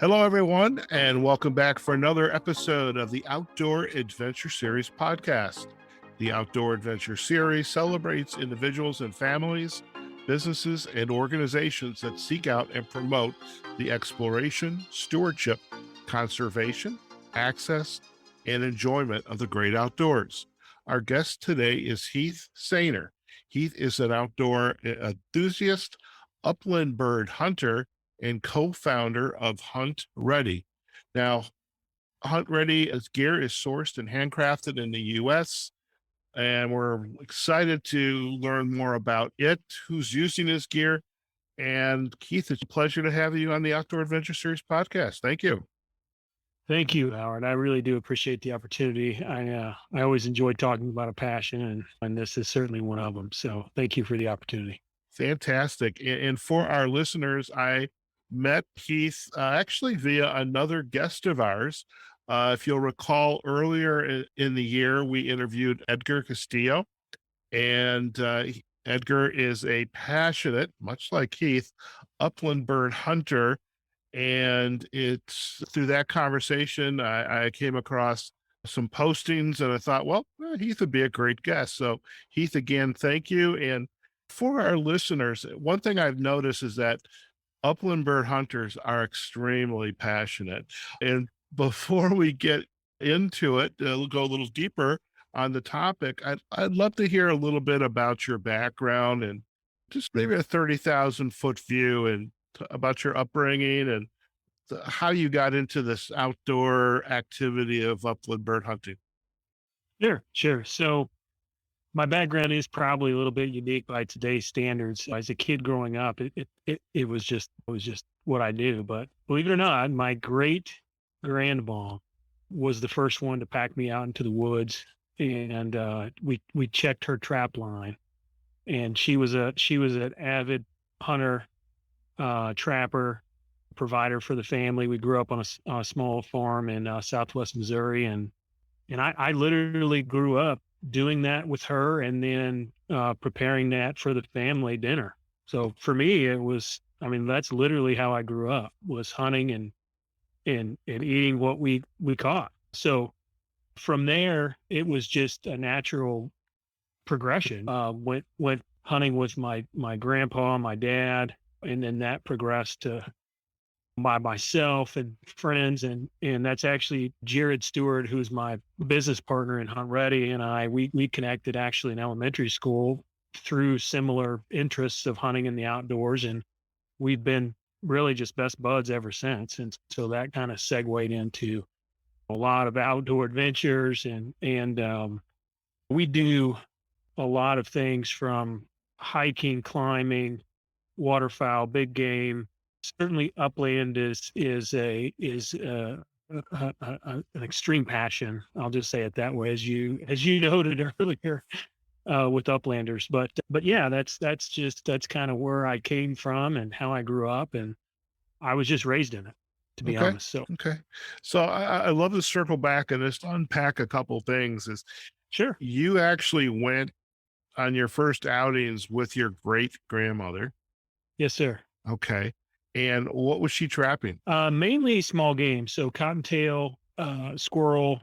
Hello, everyone, and welcome back for another episode of the Outdoor Adventure Series podcast. The Outdoor Adventure Series celebrates individuals and families, businesses, and organizations that seek out and promote the exploration, stewardship, conservation, access, and enjoyment of the great outdoors. Our guest today is Heath Seiner. Heath is an outdoor enthusiast, upland bird hunter, and co-founder of Hunt Redi. Now, Hunt Redi's gear is sourced and handcrafted in the U.S., and we're excited to learn more about it, who's using his gear. And Keith, it's a pleasure to have you on the Outdoor Adventure Series podcast. Thank you. Thank you, Howard. I really do appreciate the opportunity. I always enjoy talking about a passion, and this is certainly one of them. So thank you for the opportunity. Fantastic. And for our listeners, I met Heath actually via another guest of ours. If you'll recall, earlier in the year, we interviewed Edgar Castillo, and Edgar is a passionate, much like Heath, upland bird hunter. And it's through that conversation, I came across some postings and I thought, well, Heath would be a great guest. So Heath, again, thank you. And for our listeners, one thing I've noticed is that upland bird hunters are extremely passionate. And before we get into it, we'll go a little deeper on the topic. I'd love to hear a little bit about your background and just maybe a 30,000 foot view and about your upbringing and how you got into this outdoor activity of upland bird hunting. Sure. So my background is probably a little bit unique by today's standards. As a kid growing up, it was just what I knew. But believe it or not, my great grandmom was the first one to pack me out into the woods, and we checked her trap line, and she was an avid hunter, trapper, provider for the family. We grew up on a small farm in Southwest Missouri, and I literally grew up doing that with her, and then preparing that for the family dinner. So for me, that's literally how I grew up, was hunting and eating what we caught. So from there, it was just a natural progression. Went hunting with my grandpa, my dad, and then that progressed to by myself and friends, and that's actually Jared Stewart, who's my business partner in Hunt Redi, and we connected actually in elementary school through similar interests of hunting in the outdoors, and we've been really just best buds ever since. And so that kind of segued into a lot of outdoor adventures, and we do a lot of things from hiking, climbing, waterfowl, big game. Certainly upland is an extreme passion. I'll just say it that way, as you noted earlier, with uplanders. But yeah, that's kind of where I came from and how I grew up, and I was just raised in it, to be honest. So I love to circle back and just unpack a couple things. Is Sure. You actually went on your first outings with your great grandmother. Yes, sir. Okay. And what was she trapping? Mainly small game. So cottontail, squirrel,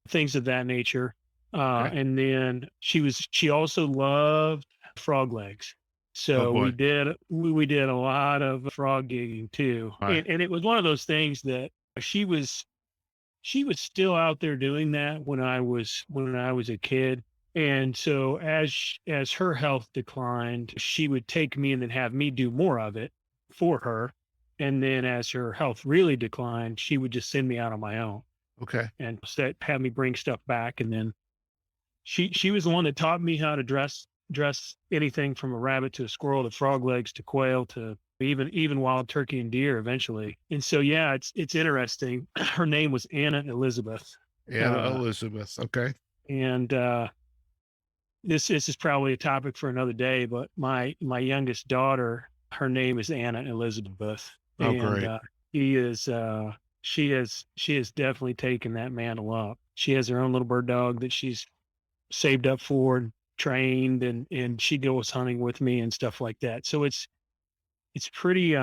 things of that nature. Okay. And then she also loved frog legs. So we did a lot of frog gigging too. Right. And it was one of those things that she was still out there doing that when I was a kid. And so as her health declined, she would take me and then have me do more of it for her. And then as her health really declined, she would just send me out on my own. Okay. And have me bring stuff back. And then she was the one that taught me how to dress anything from a rabbit to a squirrel to frog legs to quail to even wild turkey and deer eventually. And so, yeah, it's interesting. Her name was Anna Elizabeth. Elizabeth. Okay. And this is probably a topic for another day, but my youngest daughter, her name is Anna Elizabeth. Oh, and great. She has definitely taken that mantle up. She has her own little bird dog that she's saved up for and trained, and she goes hunting with me and stuff like that. So it's pretty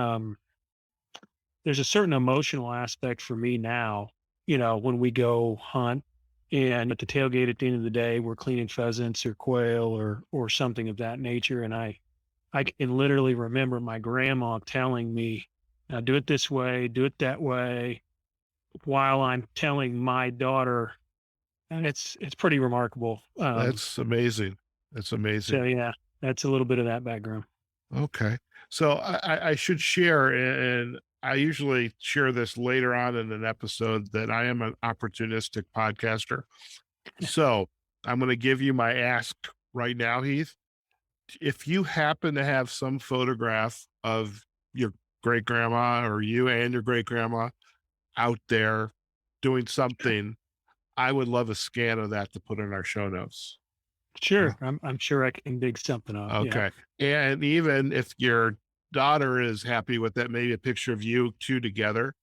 there's a certain emotional aspect for me now, when we go hunt and at the tailgate at the end of the day, we're cleaning pheasants or quail or something of that nature. And I can literally remember my grandma telling me, now do it this way, do it that way, while I'm telling my daughter, and it's pretty remarkable. That's amazing. That's So amazing. yeah, that's a little bit of that background. Okay. So I should share, and I usually share this later on in an episode, that I am an opportunistic podcaster. So I'm going to give you my ask right now, Heath. If you happen to have some photograph of your great grandma or you and your great grandma out there doing something, I would love a scan of that to put in our show notes. Sure, I'm sure I can dig something up. Yeah, Okay. And even if your daughter is happy with that, maybe a picture of you two together,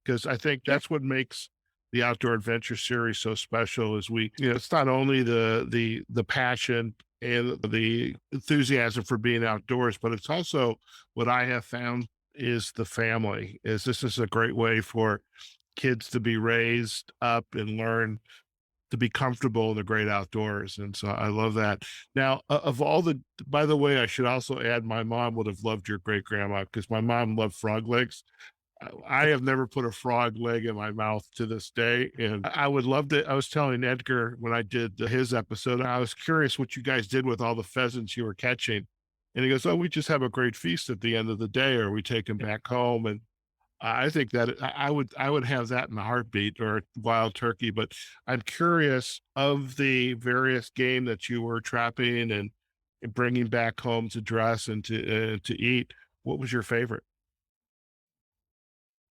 because I think sure. that's what makes the Outdoor Adventure Series so special. Is it's not only the passion and the enthusiasm for being outdoors, but it's also what I have found is the family. Is this is a great way for kids to be raised up and learn to be comfortable in the great outdoors. And so I love that. Now, of all the, by the way, I should also add my mom would have loved your great grandma because my mom loved frog legs. I have never put a frog leg in my mouth to this day. And I would love to. I was telling Edgar when I did his episode, I was curious what you guys did with all the pheasants you were catching. And he goes, "Oh, we just have a great feast at the end of the day, or we take them back home." And I think that I would have that in a heartbeat, or wild turkey. But I'm curious, of the various game that you were trapping and bringing back home to dress and to eat, what was your favorite?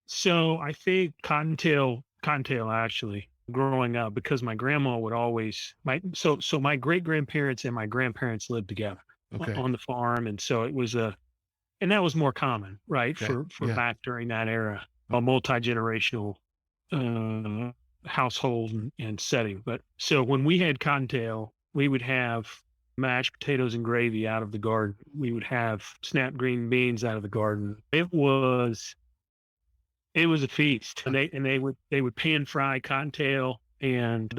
So I think cottontail actually growing up because my grandma would always my great grandparents and my grandparents lived together Okay, on the farm, and so it was and that was more common, right, okay, for yeah, back during that era, a multi-generational uh, household and setting. But so when we had cottontail, we would have mashed potatoes and gravy out of the garden. We would have snap green beans out of the garden. It was a feast, and they would pan fry cottontail, and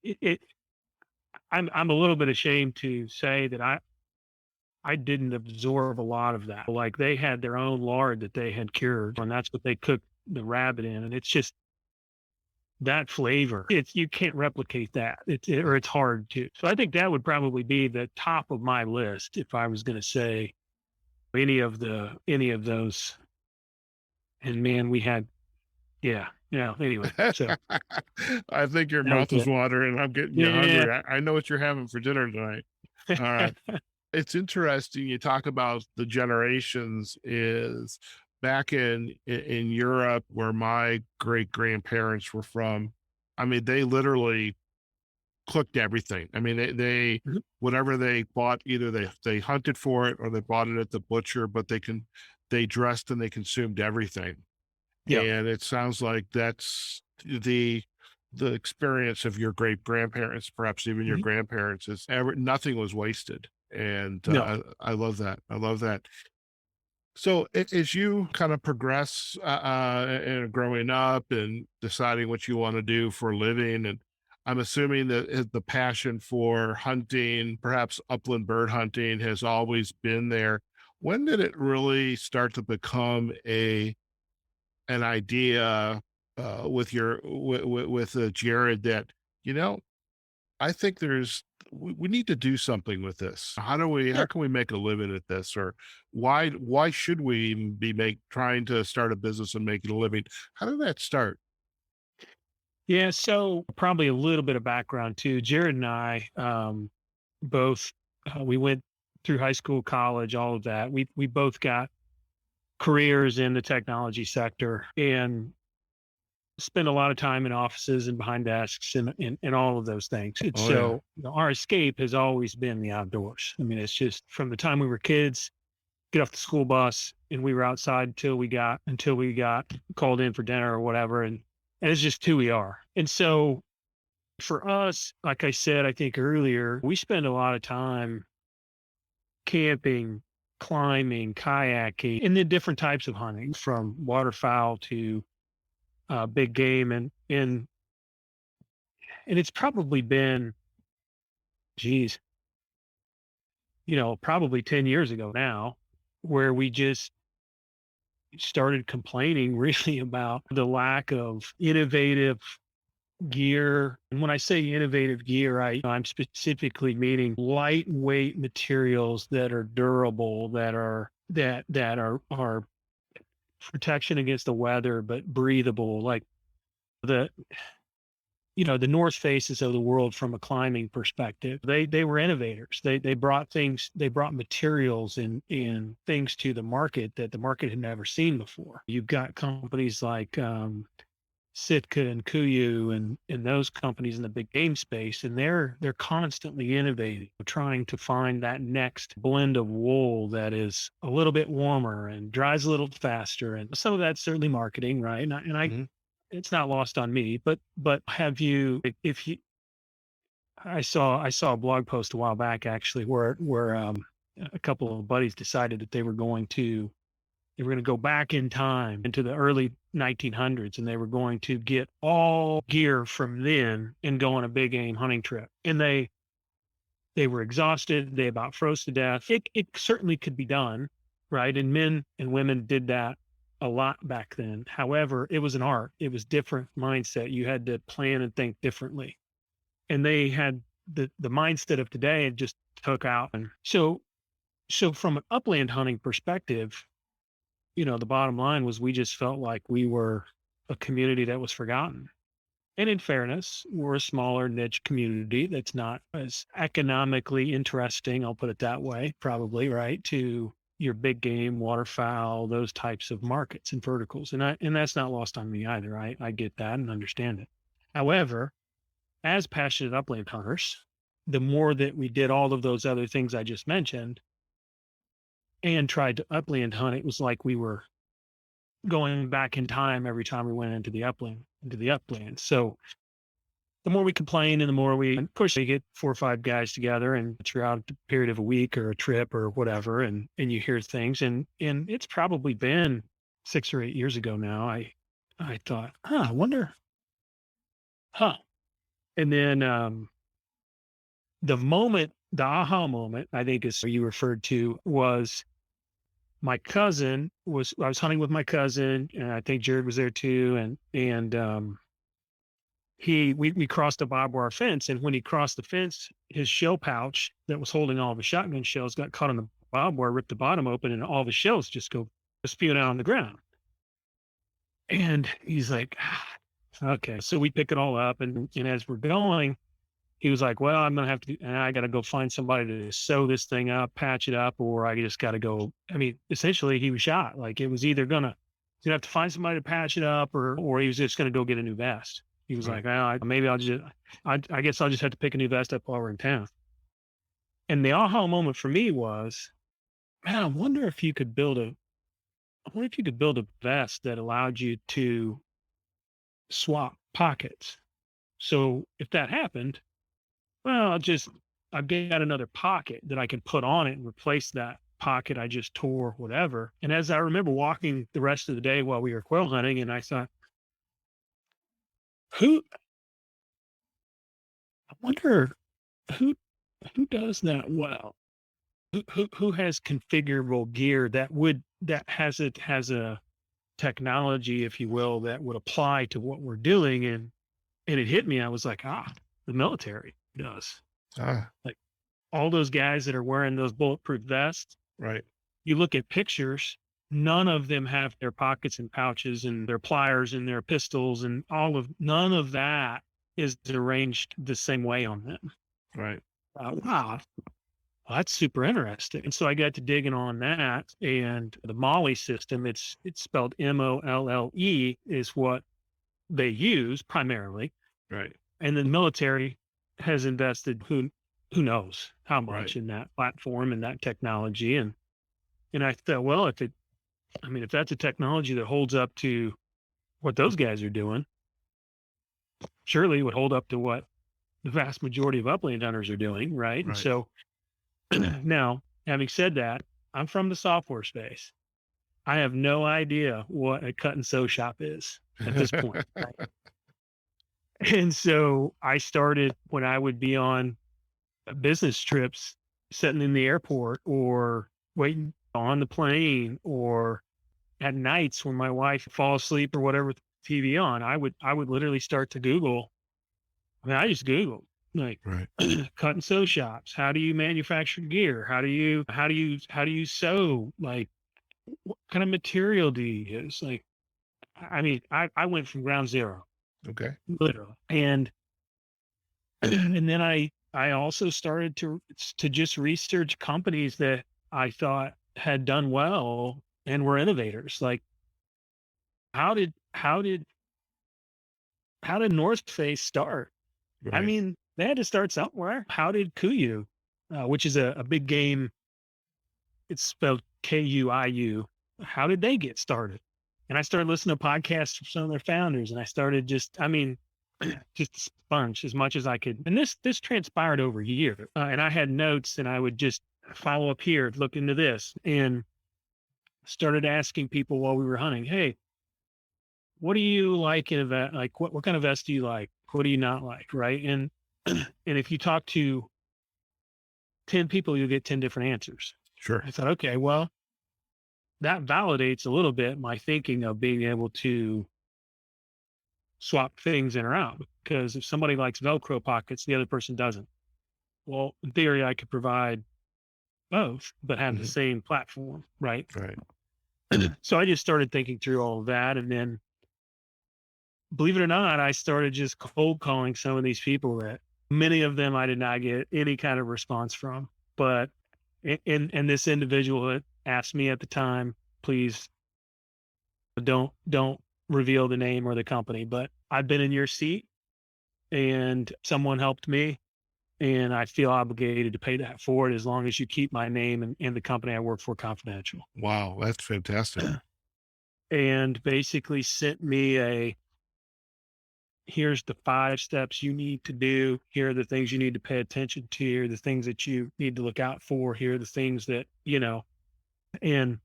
it. I'm a little bit ashamed to say that I didn't absorb a lot of that. Like they had their own lard that they had cured, and that's what they cooked the rabbit in, and it's just that flavor. It's you can't replicate that. Or it's hard to. So I think that would probably be the top of my list if I was going to say any of those. And man, we had yeah yeah. Anyway, so I think your that was mouth is it. watering. I'm getting you Yeah. hungry. I know what you're having for dinner tonight. All right. It's interesting you talk about the generations. Is back in Europe, where my great grandparents were from. I mean, they literally cooked everything. I mean, they Mhm. whatever they bought, either they hunted for it or they bought it at the butcher, but they dressed and they consumed everything. Yeah. And it sounds like that's the experience of your great grandparents, perhaps even your Mhm. grandparents, is nothing was wasted. And No. I love that. I love that. So as you kind of progress and growing up and deciding what you want to do for a living, and I'm assuming that the passion for hunting, perhaps upland bird hunting, has always been there. When did it really start to become an idea with Jared, that you know I think we need to do something with this. How Sure. can we make a living at this? Or why should we even be trying to start a business and making a living? How did that start? Yeah. So probably a little bit of background too. Jared and I both we went through high school, college, all of that. We both got careers in the technology sector and spend a lot of time in offices and behind desks and all of those things. It's Oh yeah. so our escape has always been the outdoors. I mean, it's just from the time we were kids, get off the school bus and we were outside until we got called in for dinner or whatever. And it's just who we are. And so for us, like I said, I think earlier, we spend a lot of time camping climbing, kayaking, and the different types of hunting, from waterfowl to big game, and it's probably been, geez, probably 10 years ago now, where we just started complaining really about the lack of innovative gear. And when I say innovative gear, I'm specifically meaning lightweight materials that are durable, that are protection against the weather, but breathable, like the the North Faces of the world from a climbing perspective. They were innovators. They brought things, they brought materials and things to the market that the market had never seen before. You've got companies like Sitka and Kuyu and those companies in the big game space, and they're constantly innovating, trying to find that next blend of wool that is a little bit warmer and dries a little faster. And some of that's certainly marketing, right? And I Mhm. it's not lost on me, but have you, if you, I saw a blog post a while back actually where a couple of buddies decided that they were going to go back in time into the early 1900s, and they were going to get all gear from then and go on a big game hunting trip. And they were exhausted. They about froze to death. It certainly could be done, right? And men and women did that a lot back then. However, it was an art. It was different mindset. You had to plan and think differently. And they had the mindset of today and just took out. And so from an upland hunting perspective, the bottom line was we just felt like we were a community that was forgotten. And in fairness, we're a smaller niche community that's not as economically interesting, I'll put it that way, probably, right, to your big game, waterfowl, those types of markets and verticals. And that's not lost on me either. I get that and understand it. However, as passionate upland hunters, the more that we did all of those other things I just mentioned and tried to upland hunt, it was like we were going back in time every time we went into the upland. So the more we complain and the more we push, we get 4 or 5 guys together and throughout the period of a week or a trip or whatever, and you hear things, and it's probably been 6 or 8 years ago now. I thought, I wonder, huh. And then the aha moment, I think is what you referred to, was I was hunting with my cousin, and I think Jared was there too, and we crossed a barbed wire fence, and when he crossed the fence, his shell pouch that was holding all of his shotgun shells got caught on the barbed wire, ripped the bottom open, and all the shells just go spewing out on the ground. And he's like, okay. So we pick it all up, and as we're going, he was like, well, I'm gonna have to, and I got to go find somebody to sew this thing up, patch it up, or I just got to go. I mean, essentially, he was shot. Like it was either he's gonna have to find somebody to patch it up, or he was just gonna go get a new vest. He was Right. like, well, maybe I guess I'll just have to pick a new vest up while we're in town. And the aha moment for me was, man, I wonder if you could build a vest that allowed you to swap pockets. So if that happened, well, I've got another pocket that I can put on it and replace that pocket I just tore, whatever. And as I remember walking the rest of the day while we were quail hunting, and I thought, who, I wonder who, who does that well? Who has configurable gear that has a technology, if you will, that would apply to what we're doing? And it hit me. I was like, the military does. Ah, Like all those guys that are wearing those bulletproof vests, right. you look at pictures, none of them have their pockets and pouches and their pliers and their pistols and none of that is arranged the same way on them. Right. Wow. Well, that's super interesting. And so I got to digging on that, and the Molly system, it's spelled MOLLE, is what they use primarily. Right. And the military has invested who knows how Right. much in that platform and that technology. And I thought, well, if that's a technology that holds up to what those guys are doing, surely it would hold up to what the vast majority of upland hunters are doing, right? And Right. so now, having said that, I'm from the software space. I have no idea what a cut and sew shop is at this point. Right? And so I started when I would be on business trips, sitting in the airport or waiting on the plane or at nights when my wife would fall asleep or whatever with the TV on, I would literally start to Google. I mean, I just Googled like Right. cut and sew shops. How do you manufacture gear? How do you sew? Like what kind of material do you use? Like I mean, I went from ground zero, Okay. literally. And and then I also started to just research companies that I thought had done well and were innovators. Like how did how did how did North Face start? I Right. mean, they had to start somewhere. How did Kuiu, which is a big game, it's spelled Kuiu. How did they get started? And I started listening to podcasts from some of their founders, and I started just, I mean, just a sponge as much as I could. And this transpired over a year, and I had notes, and I would just follow up here, look into this, and started asking people while we were hunting, hey, what do you like in a vest? Like, what kind of vest do you like? What do you not like? Right. And and if you talk to 10 people, you'll get 10 different answers. Sure. I thought, okay, well, that validates a little bit my thinking of being able to swap things in or out. Because if somebody likes Velcro pockets, the other person doesn't. Well, in theory, I could provide both, but have the Mhm. same platform. Right. Right. So I just started thinking through all of that. And then, believe it or not, I started just cold calling some of these people that many of them I did not get any kind of response from. But and this individual that asked me at the time, please don't reveal the name or the company, but I've been in your seat and someone helped me and I feel obligated to pay that forward as long as you keep my name and the company I work for confidential. Wow, that's fantastic. And basically sent me here's the 5 steps you need to do. Here are the things you need to pay attention to. Here are the things that you need to look out for. Here are the things that, and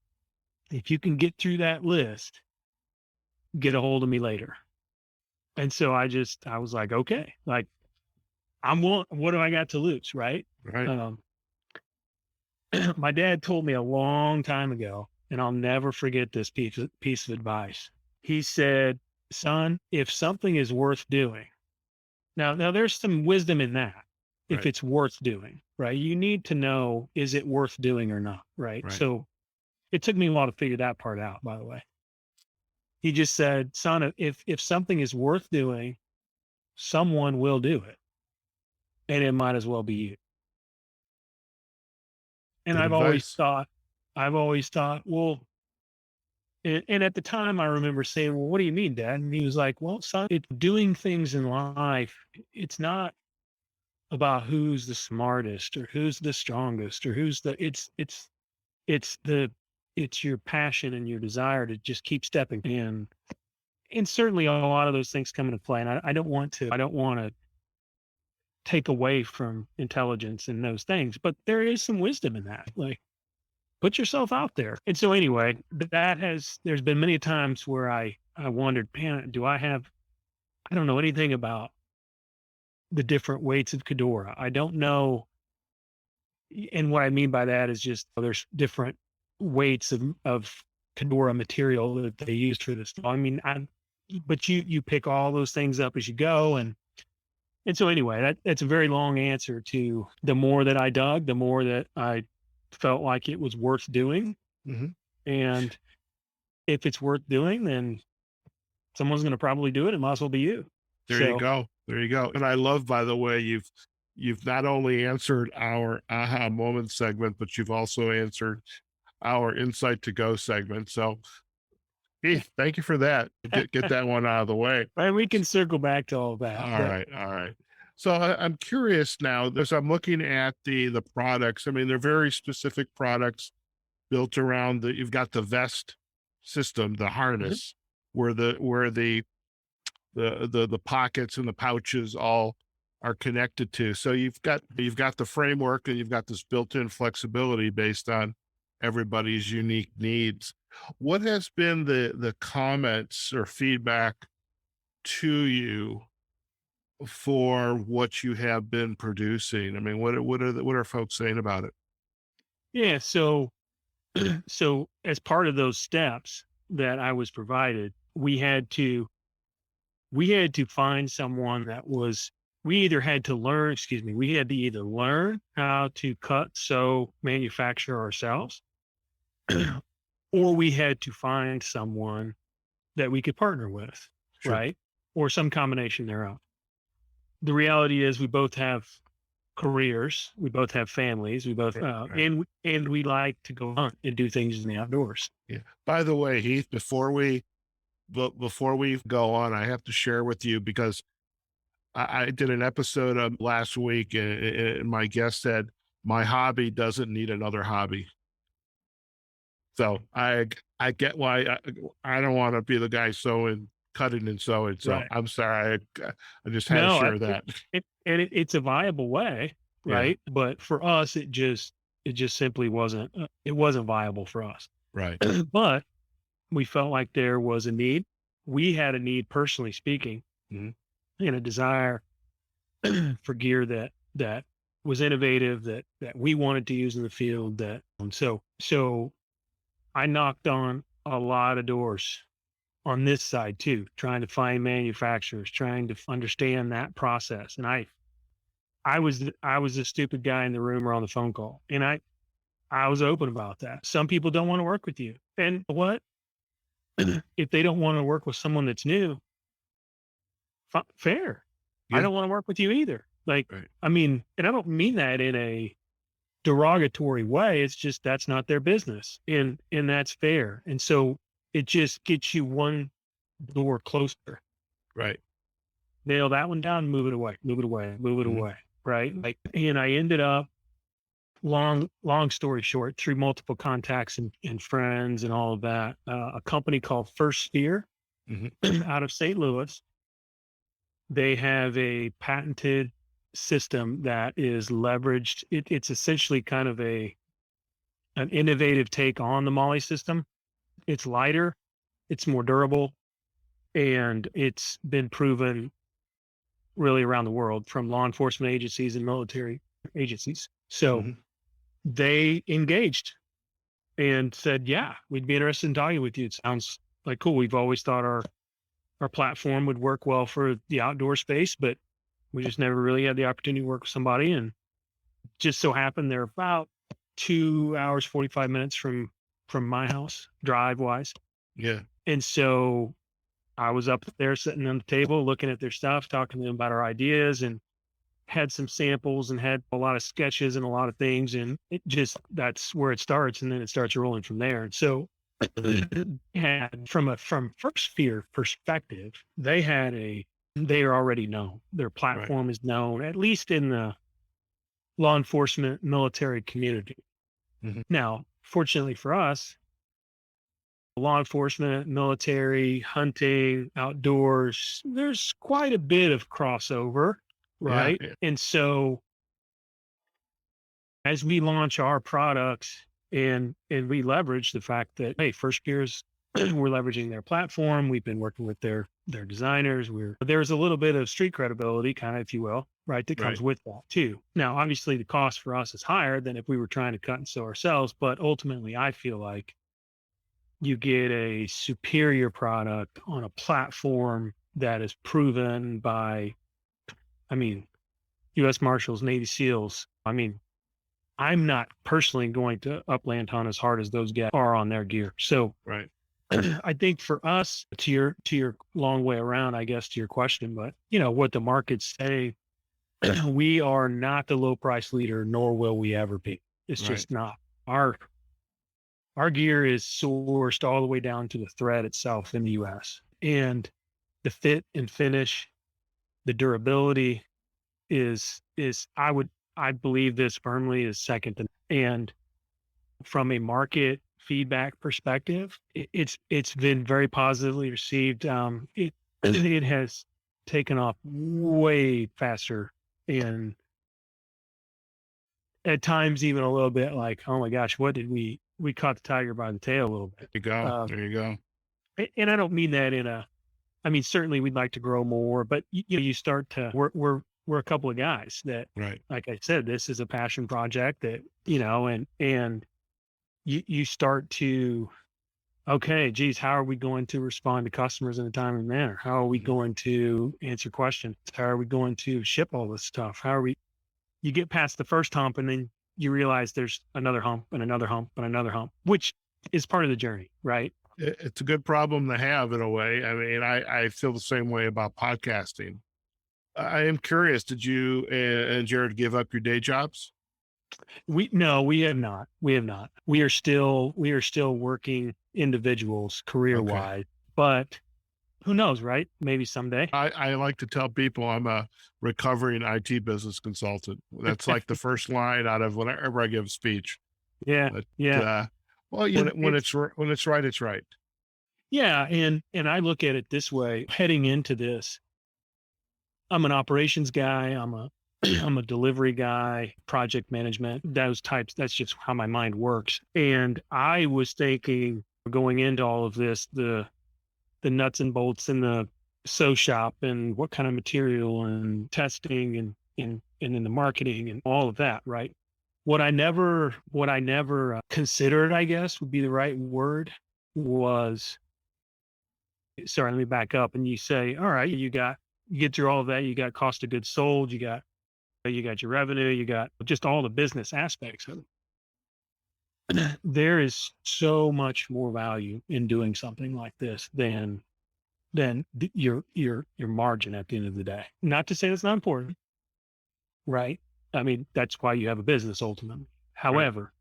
if you can get through that list, get a hold of me later. And so I was like, okay, like what do I got to lose? Right. Right. Um, my dad told me a long time ago, and I'll never forget this piece of advice. He said, son, if something is worth doing, now there's some wisdom in that. If Right. it's worth doing, right? You need to know, is it worth doing or not? Right. Right. So it took me a while to figure that part out, by the way. He just said, son, if something is worth doing, someone will do it. And it might as well be you. And Good advice. I've always thought, well, and at the time I remember saying, well, what do you mean, Dad? And he was like, well, son, it's doing things in life. It's not about who's the smartest or who's the strongest or it's it's your passion and your desire to just keep stepping. And certainly a lot of those things come into play. And I don't want to take away from intelligence and those things, but there is some wisdom in that. Like put yourself out there. And so anyway, there's been many times where I wondered, man, I don't know anything about the different weights of Kedora. I don't know. And what I mean by that is just there's different weights of Kedora material that they used for this. I mean, but you pick all those things up as you go. And so anyway, that's a very long answer to the more that I dug, the more that I felt like it was worth doing. Mhm. And if it's worth doing, then someone's going to probably do it. It might as well be you. There you So go. There you go. And I love, by the way, you've not only answered our aha moment segment, but you've also answered our insight to go segment. So, Heath, thank you for that. Get that one out of the way. and we can circle back to all that. All But right, all right. So I'm curious now. As I'm looking at the products, I mean, they're very specific products built around the. You've got the vest system, the Mhm. harness, where the pockets and the pouches all are connected to. So you've got the framework and you've got this built-in flexibility based on everybody's unique needs. What has been the comments or feedback to you for what you have been producing? I mean, what are folks saying about it? Yeah. So, so as part of those steps that I was provided, we had to find someone that was, we either had to learn, excuse me, we had to either learn how to cut, sew, manufacture ourselves, or we had to find someone that we could partner with, Sure. right? Or some combination thereof. The reality is we both have careers, we both have families, we both, Right. and we like to go hunt and do things in the outdoors. Yeah. By the way, Heath, before we go on, I have to share with you because I did an episode of last week, and my guest said my hobby doesn't need another hobby. So I get why I don't want to be the guy sewing, cutting and sewing. So Right. I'm sorry. I just had to No, share that. it's a viable way, Yeah. right? But for us, it just simply wasn't, it wasn't viable for us. Right. But we felt like there was a need. We had a need, personally speaking, Mhm. and a desire for gear that was innovative, that we wanted to use in the field. So I knocked on a lot of doors on this side too, trying to find manufacturers, trying to understand that process. And I was the stupid guy in the room or on the phone call, and I was open about that. Some people don't want to work with you, and what if they don't want to work with someone that's new? Fair. I Yeah. don't want to work with you either. Like, Right. I mean, and I don't mean that in a derogatory way. It's just that's not their business, and that's fair. And so it just gets you one door closer. Right. Nail that one down, move it away, move it away, move it Mhm. away. Right. Like, and I ended up, long story short, through multiple contacts and friends and all of that, a company called First Sphere Mhm. out of St. Louis. They have a patented system that is leveraged. It's essentially kind of an innovative take on the Molly system. It's lighter, it's more durable, and it's been proven really around the world from law enforcement agencies and military agencies. So Mhm. they engaged and said, "Yeah, we'd be interested in talking with you. It sounds like cool. We've always thought our platform would work well for the outdoor space, but we just never really had the opportunity to work with somebody." And just so happened they're about 2 hours, 45 minutes from my house, drive wise. Yeah. And so I was up there sitting on the table looking at their stuff, talking to them about our ideas, and had some samples and had a lot of sketches and a lot of things. And it just, that's where it starts. And then it starts rolling from there. And so had from First Sphere perspective, they are already known. Their Right. platform is known, at least in the law enforcement military community. Mhm. Now, fortunately for us, law enforcement, military, hunting, outdoors, there's quite a bit of crossover, Yeah. right? Yeah. And so as we launch our products and we leverage the fact that, hey, First Gears, we're leveraging their platform, we've been working with their designers, there's a little bit of street credibility, kind of, if you will, right, that Right. comes with that too. Now, obviously the cost for us is higher than if we were trying to cut and sew ourselves, but ultimately I feel like you get a superior product on a platform that is proven by, I mean, US Marshals, Navy SEALs. I mean, I'm not personally going to upland hunt as hard as those guys are on their gear. So Right. I think for us, to your long way around, I guess, to your question, but what the markets say, we are not the low price leader, nor will we ever be. It's Right. just not. Our gear is sourced all the way down to the thread itself in the US. And the fit and finish, the durability is I believe this firmly is second to, and from a market feedback perspective, it's been very positively received. It has taken off way faster in at times even a little bit like, oh my gosh, what did we caught the tiger by the tail a little bit. There you go. Um, There you go. and I don't mean that in a, I mean, certainly we'd like to grow more, but you know, you start to, we're a couple of guys that, Right. like I said, this is a passion project that, you know, and you start to, okay, geez, how are we going to respond to customers in a timely manner? How are we Mhm. going to answer questions? How are we going to ship all this stuff? How are we, you get past the first hump and then you realize there's another hump and another hump and another hump, which is part of the journey, right? It's a good problem to have in a way. I mean, I feel the same way about podcasting. I am curious, did you and Jared give up your day jobs? We no, we have not. We have not. We are still working individuals career Okay. wise, but who knows, right? Maybe someday. I like to tell people I'm a recovering IT business consultant. That's like the first line out of whenever I give a speech. Yeah, But, yeah. well, you And know, when it's right, it's right. yeah, and I look at it this way, heading into this, I'm an operations guy, I'm a I'm a delivery guy, project management, those types, that's just how my mind works. And I was thinking going into all of this, the nuts and bolts in the sew shop and what kind of material and testing and in the marketing and all of that, right? What I never considered, I guess would be the right word, was, sorry, let me back up. And you say, all right, you get through all of that, you got cost of goods sold, you got your revenue, you got just all the business aspects of it. There is so much more value in doing something like this than your margin at the end of the day. Not to say that's not important, right? I mean, that's why you have a business ultimately. Right. However,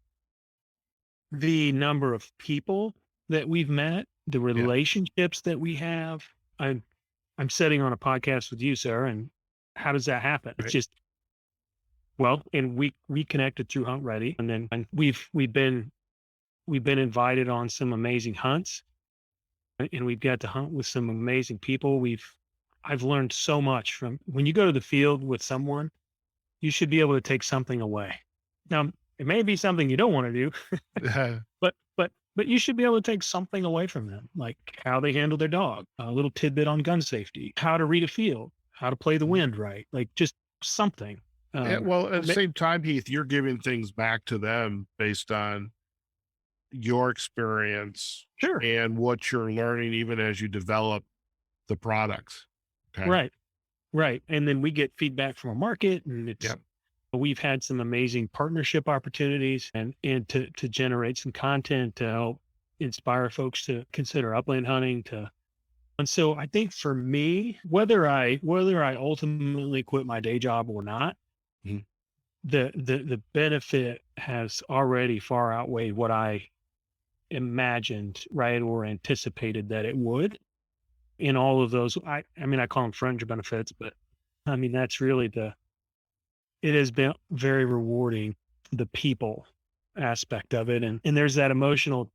the number of people that we've met, the Yeah. relationships that we have, I'm I'm sitting on a podcast with you, sir, and how does that happen? It's Right. just, well, and we reconnected through Hunt Redi, and then and we've been invited on some amazing hunts, and we've got to hunt with some amazing people. I've learned so much from when you go to the field with someone, you should be able to take something away. Now, it may be something you don't want to do, but you should be able to take something away from them, like how they handle their dog, a little tidbit on gun safety, how to read a field, how to play the wind right, like just something. Yeah, Um, well, at the ma- same time, Heath, you're giving things back to them based on your experience sure, and what you're learning, even as you develop the products. Okay. right, right, and then we get feedback from a market, and Yeah. we've had some amazing partnership opportunities and to generate some content to help inspire folks to consider upland hunting to, and so I think for me, whether I ultimately quit my day job or not, Mhm. the benefit has already far outweighed what I imagined, right, or anticipated that it would. In all of those, I mean, I call them fringe benefits, but I mean that's really the, it has been very rewarding, the people aspect of it, and there's that emotional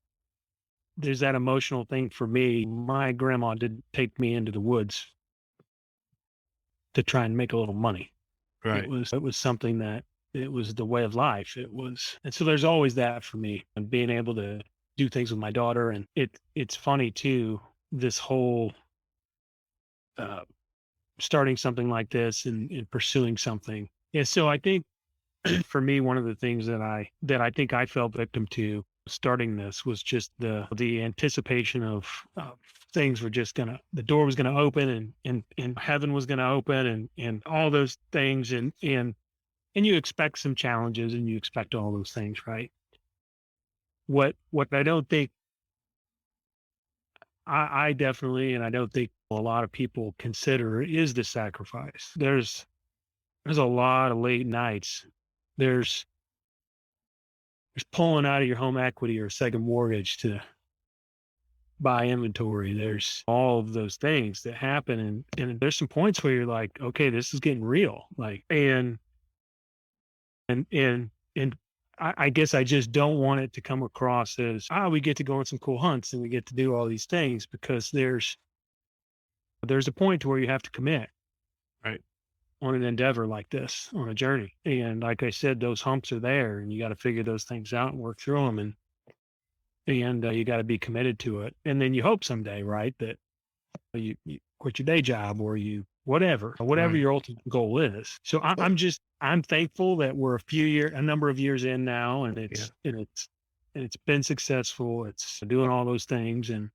thing for me. My grandma didn't take me into the woods to try and make a little money. It Right. was it was something that, it was the way of life. It was, and so there's always that for me, and being able to do things with my daughter. And it's funny too, this whole uh, starting something like this and pursuing something. Yeah. So I think for me, one of the things that I think I fell victim to starting this was just the anticipation of things were just the door was gonna open, and heaven was gonna open, and all those things, and you expect some challenges and you expect all those things, right? What I don't think, I definitely, and I don't think a lot of people consider, is the sacrifice. There's a lot of late nights. There's there's pulling out of your home equity or second mortgage to buy inventory. There's all of those things that happen. And there's some points where you're like, okay, this is getting real. Like, and I guess I just don't want it to come across as, we get to go on some cool hunts and we get to do all these things, because there's a point to where you have to commit. Right. on an endeavor like this, on a journey. And like I said, those humps are there, and you got to figure those things out and work through them. And you got to be committed to it. And then you hope someday, right, that you quit your day job, or whatever Right. your ultimate goal is. So Well, I'm thankful that we're a number of years in now, and yeah. it's been successful. It's doing all those things, Mhm.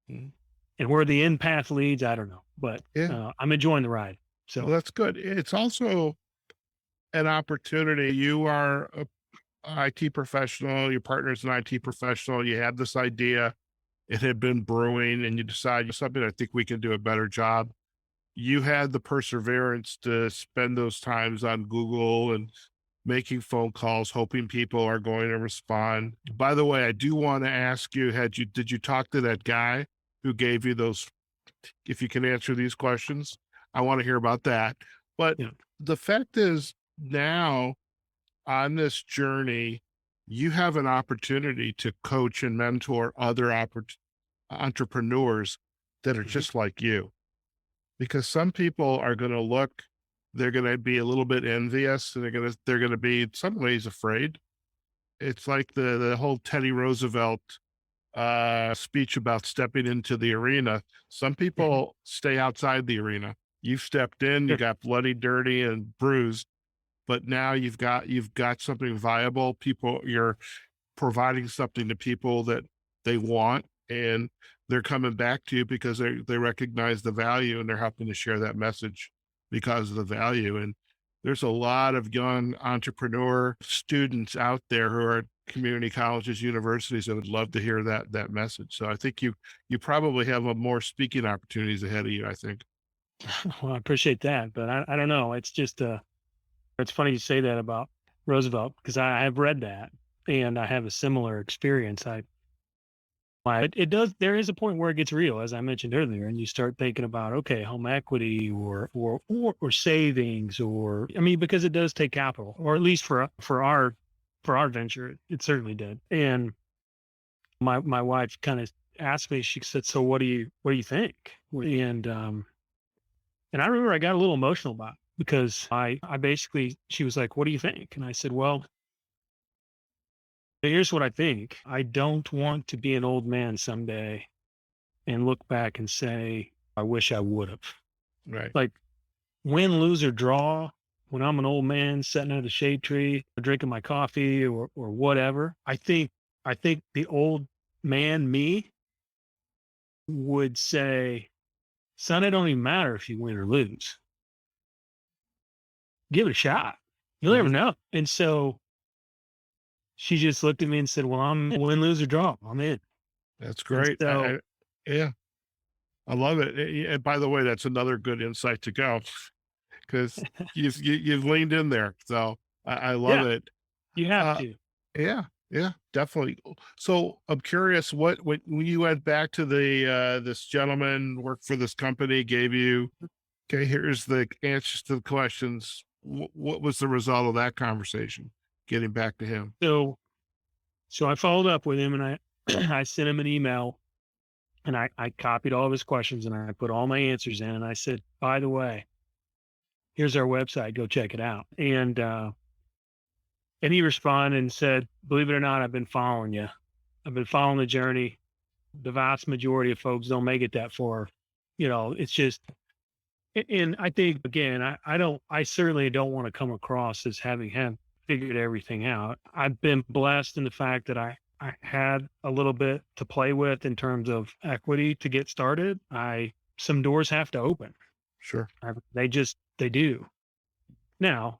and where the end path leads, I don't know, but Yeah. I'm enjoying the ride. Well, So that's good. It's also an opportunity. You are a IT professional, your partner's an IT professional. You had this idea, it had been brewing, and you decide something, I think we can do a better job. You had the perseverance to spend those times on Google and making phone calls, hoping people are going to respond. By the way, I do want to ask you, did you talk to that guy who gave you those, if you can answer these questions? I want to hear about that. But yeah. the fact is, now on this journey, you have an opportunity to coach and mentor other entrepreneurs that are Mhm. just like you. Because some people are going to look, they're going to be a little bit envious, and they're going to be in some ways afraid. It's like the whole Teddy Roosevelt speech about stepping into the arena. Some Mhm. people stay outside the arena. You've stepped in, you Sure. got bloody, dirty, and bruised, but now you've got something viable. You're providing something to people that they want, and they're coming back to you because they recognize the value, and they're helping to share that message because of the value. And there's a lot of young entrepreneur students out there who are at community colleges, universities that would love to hear that message. So I think you probably have a more speaking opportunities ahead of you, I think. Well, I appreciate that, but I don't know. It's just it's funny you say that about Roosevelt, because I have read that, and I have a similar experience. It does. There is a point where it gets real, as I mentioned earlier, and you start thinking about, okay, home equity, or savings, or I mean, because it does take capital, or at least for our venture, it certainly did. And my wife kind of asked me. She said, "So what do you think?" And I remember I got a little emotional about it, because I basically, she was like, "What do you think?" And I said, "Well, here's what I think. I don't want to be an old man someday and look back and say, I wish I would have. Right. Like, win, lose, or draw, when I'm an old man sitting under the shade tree, drinking my coffee, or whatever, I think the old man me would say, son, it don't even matter if you win or lose. Give it a shot. You'll never Mhm. know." And so she just looked at me and said, "Well, I'm win, lose, or draw. I'm in." That's And great. so Yeah, I love it. And by the way, that's another good insight to go, because you've leaned in there. So I love yeah, it. you have Uh, to. yeah, yeah, definitely. So I'm curious, when you went back to this gentleman worked for this company, gave you, okay, here's the answers to the questions. What was the result of that conversation? Getting back to him. So I followed up with him, and I I sent him an email, and I copied all of his questions, and I put all my answers in, and I said, by the way, here's our website, go check it out. And he responded and said, believe it or not, I've been following you. I've been following the journey. The vast majority of folks don't make it that far. It's just, and I think, again, I certainly don't want to come across as having had figured everything out. I've been blessed in the fact that I had a little bit to play with in terms of equity to get started. Some doors have to open. Sure. They do. Now,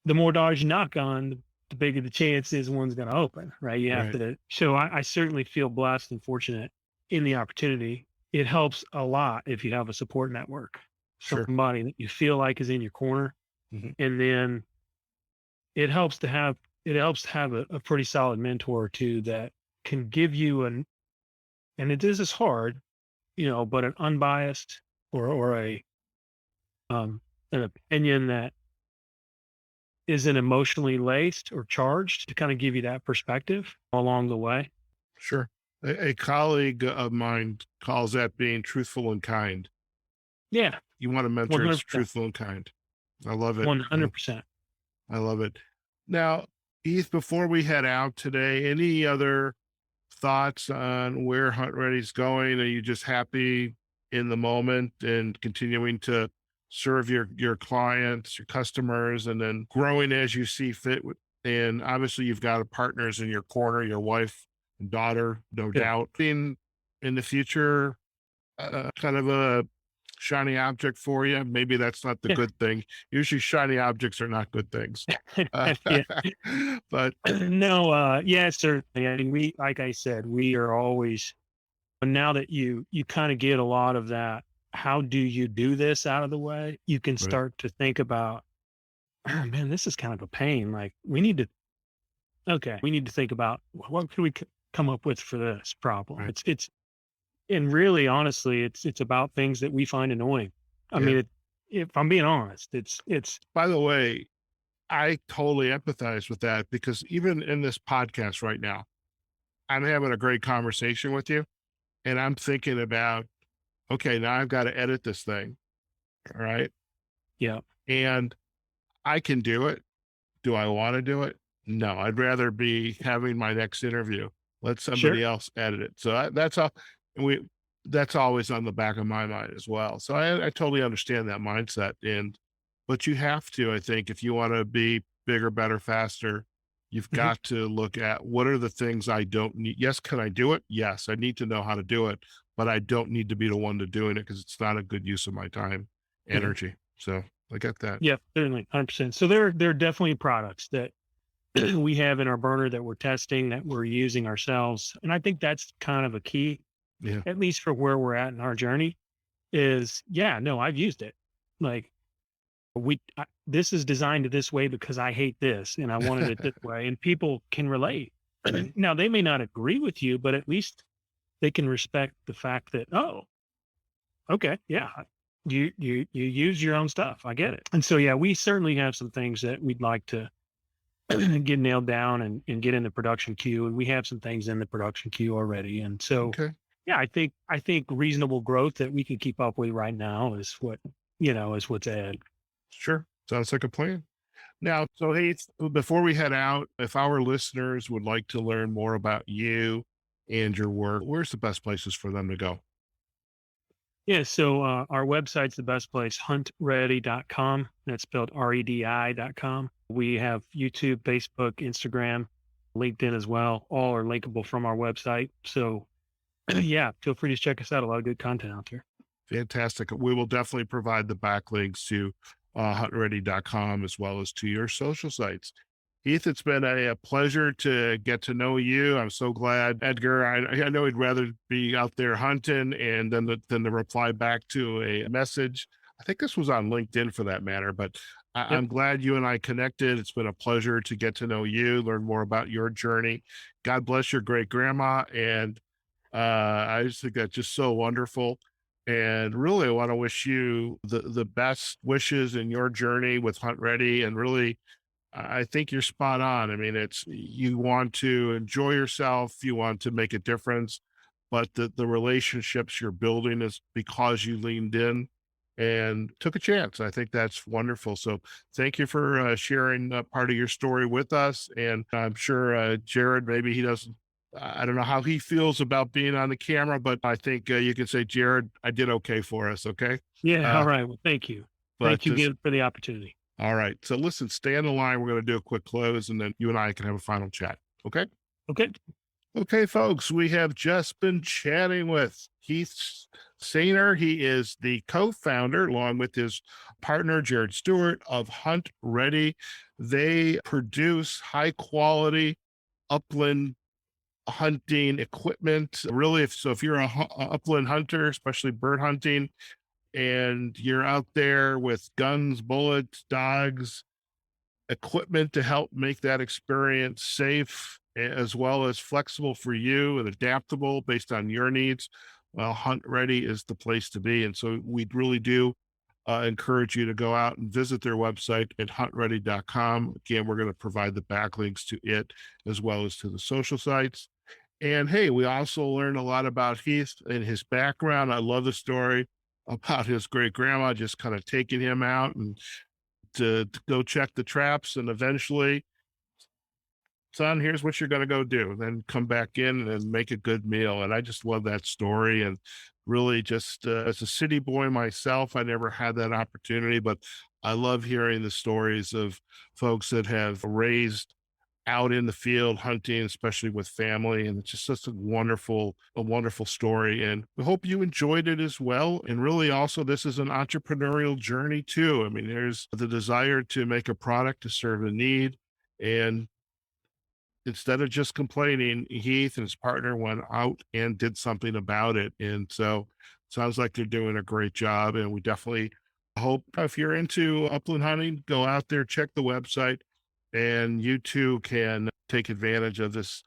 the more doors you knock on, the bigger the chance is one's going to open, right? You have Right. to. So I certainly feel blessed and fortunate in the opportunity. It helps a lot if you have a support network, Sure. somebody that you feel like is in your corner. Mhm. And then it helps to have a pretty solid mentor or two that can give you this is hard, but an unbiased, or an opinion that isn't emotionally laced or charged, to kind of give you that perspective along the way. Sure. A colleague of mine calls that being truthful and kind. Yeah, You want a mentor that's 100%. truthful and kind. I love it. 100%. I love it. Now, Heath, before we head out today, any other thoughts on where Hunt Redi's going? Are you just happy in the moment and continuing to serve your clients, your customers, and then growing as you see fit? And obviously, you've got partners in your corner, your wife and daughter, no Yeah. doubt. Being in the future, kind of a shiny object for you. Maybe that's not the Yeah. good thing. Usually, shiny objects are not good things. Uh, Yeah. but No, yeah, certainly. I mean, like I said, we are always, but now that you kind of get a lot of that, how do you do this out of the way? You can right, start to think about, oh, man, this is kind of a pain. Like we need to think about what can we come up with for this problem? right, And really, honestly, it's about things that we find annoying. I yeah. mean, if I'm being honest, it's By the way, I totally empathize with that because even in this podcast right now, I'm having a great conversation with you, and I'm thinking about, okay, now I've got to edit this thing, all right? yeah, And I can do it. Do I want to do it? No, I'd rather be having my next interview. Let sure, somebody else edit it. So that's all we that's always on the back of my mind as well. So I totally understand that mindset. And but you have to, I think, if you want to be bigger, better, faster, you've hmm, got to look at what are the things I don't need. Yes, can I do it? Yes, I need to know how to do it, but I don't need to be the one to doing it because it's not a good use of my time, hmm, energy. So I get that. yeah, certainly, 100%. So there are definitely products that we have in our burner that we're testing that we're using ourselves, and I think that's kind of a key, Yeah. at least for where we're at in our journey. Is yeah, no, I've used it. Like this is designed this way because I hate this and I wanted it this way, and people can relate. Now they may not agree with you, but at least they can respect the fact that, oh, okay, yeah, you use your own stuff. I get it. And so yeah, we certainly have some things that we'd like to get nailed down and get in the production queue. And we have some things in the production queue already. And so Okay. yeah, I think reasonable growth that we can keep up with right now is what is what's ahead. Sure. Sounds like a plan. Now, so hey, before we head out, if our listeners would like to learn more about you and your work, where's the best places for them to go? Yeah, so our website's the best place, huntredi.com. That's spelled redi.com. We have YouTube, Facebook, Instagram, LinkedIn as well. All are linkable from our website. So yeah, feel free to check us out. A lot of good content out there. Fantastic. We will definitely provide the backlinks to huntredi.com as well as to your social sites. Heath, it's been a pleasure to get to know you. I'm so glad, Edgar. I know he'd rather be out there hunting and than to reply back to a message. I think this was on LinkedIn for that matter, but Yep. I'm glad you and I connected. It's been a pleasure to get to know you, learn more about your journey. God bless your great grandma. And I just think that's just so wonderful. And really, I want to wish you the best wishes in your journey with Hunt Redi. And really, I think you're spot on. I mean, it's you want to enjoy yourself, you want to make a difference, but the relationships you're building is because you leaned in and took a chance. I think that's wonderful. So thank you for sharing part of your story with us. And I'm sure Jared, maybe he doesn't. I don't know how he feels about being on the camera, but I think you can say, Jared, I did okay for us. Okay. Yeah. All Uh, right. Well, thank you. but Thank you just again for the opportunity. all right. So listen, stay on the line. We're going to do a quick close and then you and I can have a final chat. Okay. Okay. Okay, folks, we have just been chatting with Heath Seiner. He is the co-founder, along with his partner, Jared Stewart, of Hunt Redi. They produce high quality upland hunting equipment. Really, if you're a upland hunter, especially bird hunting, and you're out there with guns, bullets, dogs, equipment to help make that experience safe as well as flexible for you and adaptable based on your needs, well, Hunt Redi is the place to be. And so we really do encourage you to go out and visit their website at huntredi.com. Again, we're going to provide the backlinks to it as well as to the social sites. And hey, we also learned a lot about Heath and his background. I love the story about his great grandma just kind of taking him out and to go check the traps, and eventually, son, here's what you're going to go do. Then come back in and make a good meal. And I just love that story. And really, just as a city boy myself, I never had that opportunity, but I love hearing the stories of folks that have raised out in the field hunting, especially with family. And it's just such a wonderful story. And we hope you enjoyed it as well. And really also, this is an entrepreneurial journey too. I mean, there's the desire to make a product to serve a need. And instead of just complaining, Heath and his partner went out and did something about it. And so sounds like they're doing a great job. And we definitely hope if you're into upland hunting, go out there, check the website, and you too can take advantage of this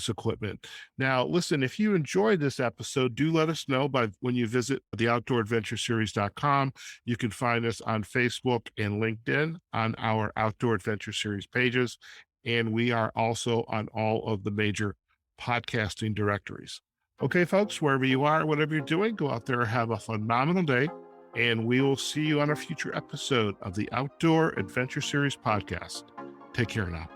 equipment. Now, listen, if you enjoyed this episode, do let us know by when you visit the outdooradventureseries.com. You can find us on Facebook and LinkedIn on our Outdoor Adventure Series pages. And we are also on all of the major podcasting directories. Okay, folks, wherever you are, whatever you're doing, go out there, have a phenomenal day, and we will see you on a future episode of the Outdoor Adventure Series podcast. Take care now.